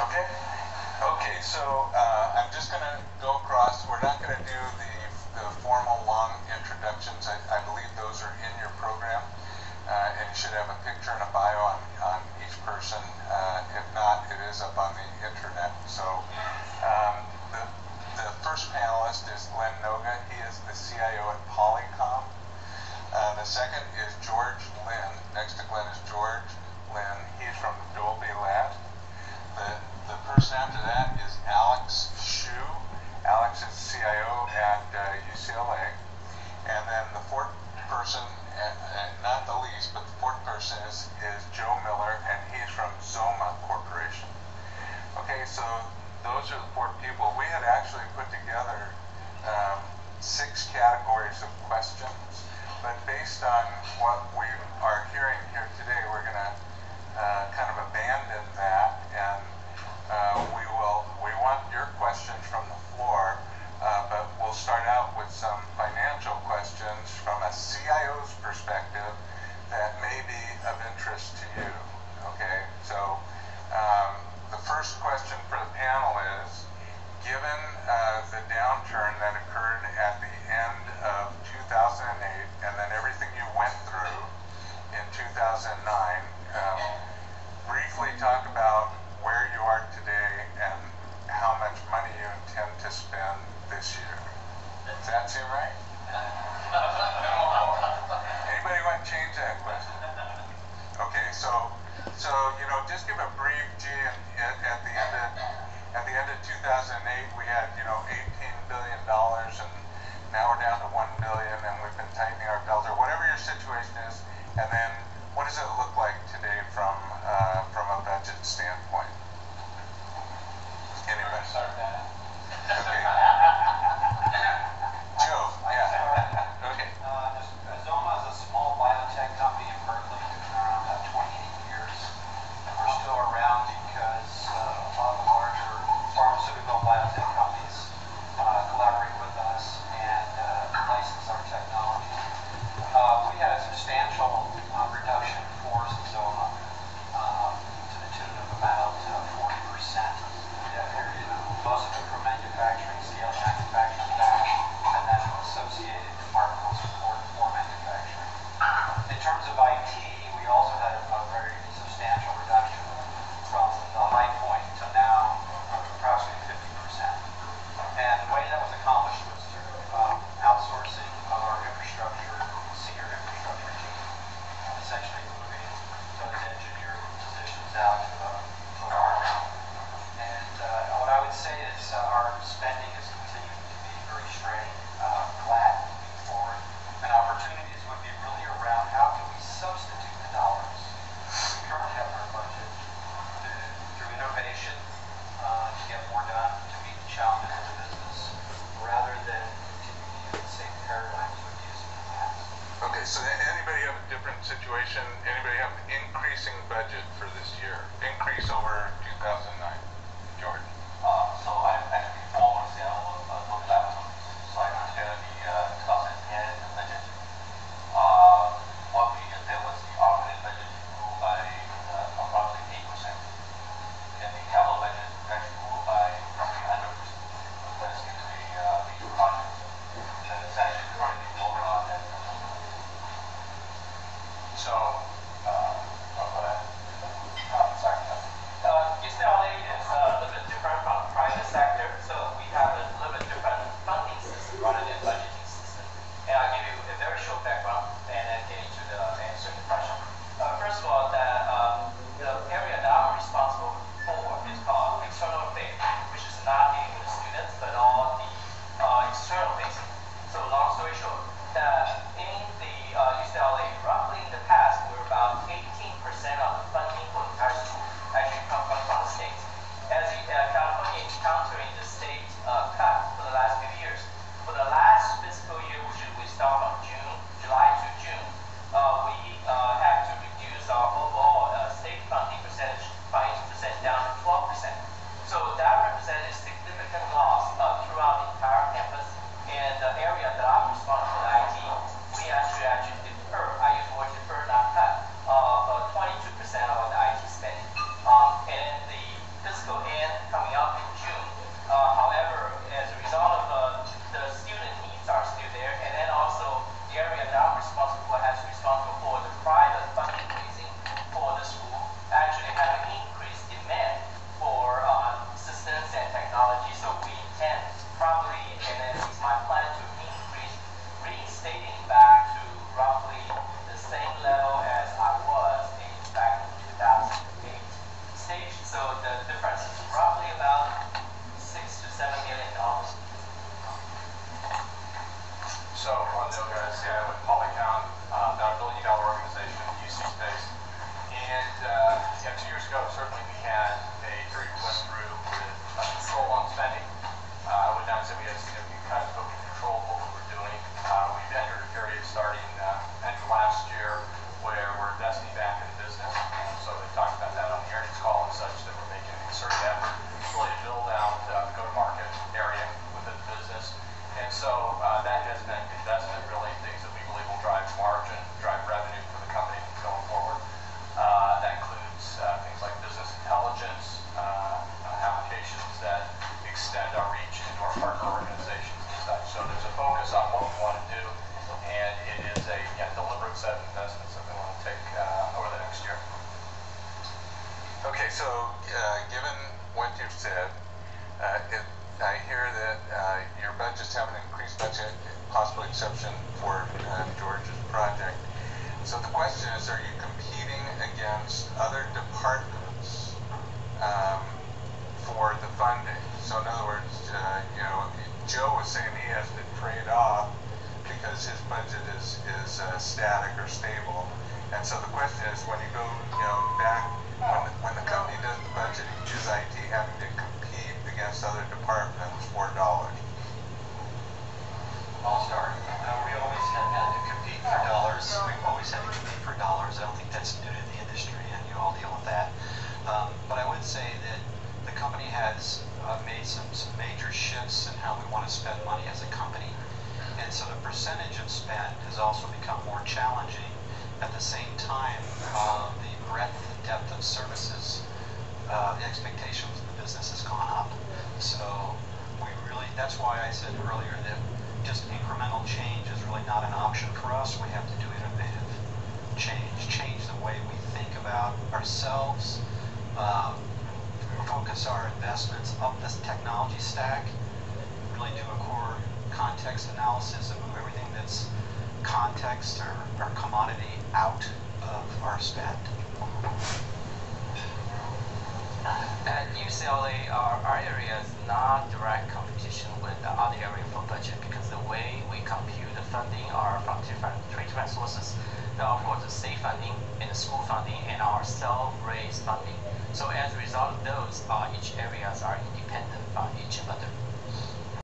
Okay. Okay, so I'm just going to go across. We're not going to do the formal long introductions. I believe those are in your program. And you should have a picture and a bio on each person. If not, it is up on the internet. So the first panelist is Glenn Noga. He is the CIO at Polycom. The second is George Lynn. Next to Glenn is George Lynn. He's from Dolby Lab. The person after that is Alex Shu. Alex is CIO at UCLA. And then the fourth person, and not the least, but the fourth person is Joe Miller, and he's from Zoma Corporation. Okay, so those are the four people. We had actually put together 6 categories of questions, but based on what we are hearing here today, we're going to kind of abandon that, and we want your questions from the floor, but we'll start out with some financial questions from a CIO's perspective that may be of interest to you. Okay, so the first question for the panel is, given the downturn that occurred at the end of 2008 and then everything you went through in 2009, briefly talk about where you are today and how much money you intend to spend this year. Does that seem right? Anybody want to change that question? Okay, so just give a brief at the end of 2008 we had $18 billion, and now we're down to $1 billion, and we've been tightening our belts, or whatever your situation is, and then what does it look like today from a budget standpoint? Anybody? Okay. Joe, yeah. Okay. Zoma is a small biotech company in Berkeley. We've been around about 28 years. And we're still around because a lot of the larger pharmaceutical biotech companies collaborate with us and license our technology. We had a substantial reduction in force in Zoma to the tune of about 40% in that period. Most of it from manufacturing, scale manufacturing back, and then associated departmental support for manufacturing. In terms of IT, we also had a very substantial reduction from the high point to now approximately 50%. And the way that was accomplished was through outsourcing of our infrastructure, senior infrastructure team, essentially moving those engineering positions out to our now. And what I would say is our spending is continuing to be very straight, flat, moving forward. And opportunities would be really around how can we substitute the dollars that we currently have in our budget through innovation to get more done, to meet the challenges of the business, rather than continue to use the same paradigms we've used in the past. Okay, so anybody have a different situation? Anybody have an increasing budget for this year? Increase over 2009? George? So I'm actually former CIO of Dolby Lab, so I can share the 2010 budget. What we did there was the operating budget grew by approximately 8%, and the capital budget actually grew by roughly 100%. That's due to the project that is actually currently going on at so, sorry. Okay, so given what you've said, I hear that your budgets have an increased budget, possible exception for George's project. So the question is, are you competing against other departments for the funding? So in other words, Joe was saying he has to trade off because his budget is static or stable. And so the question is, when you go back, when the company does the budget, is IT having to compete against other departments for dollars? I'll start. We always have had to compete for dollars. We've always had to compete for dollars. I don't think that's new to the industry, and you all deal with that. But I would say that the company has made some major shifts in how we want to spend money as a company. And so the percentage of spend has also become more challenging. At the same time, the breadth and depth of services, the expectations of the business has gone up. So that's why I said earlier that just incremental change is really not an option for us. We have to do innovative change the way we think about ourselves, focus our investments up this technology stack, really do a core context analysis and move everything that's context or commodity out of our spend. At UCLA, our area is not direct competition with the other area for budget because the way we compute the funding are from three different sources. Now, of course, the state funding and the school funding and our self-raised funding. So as a result of those, each areas are independent from each other.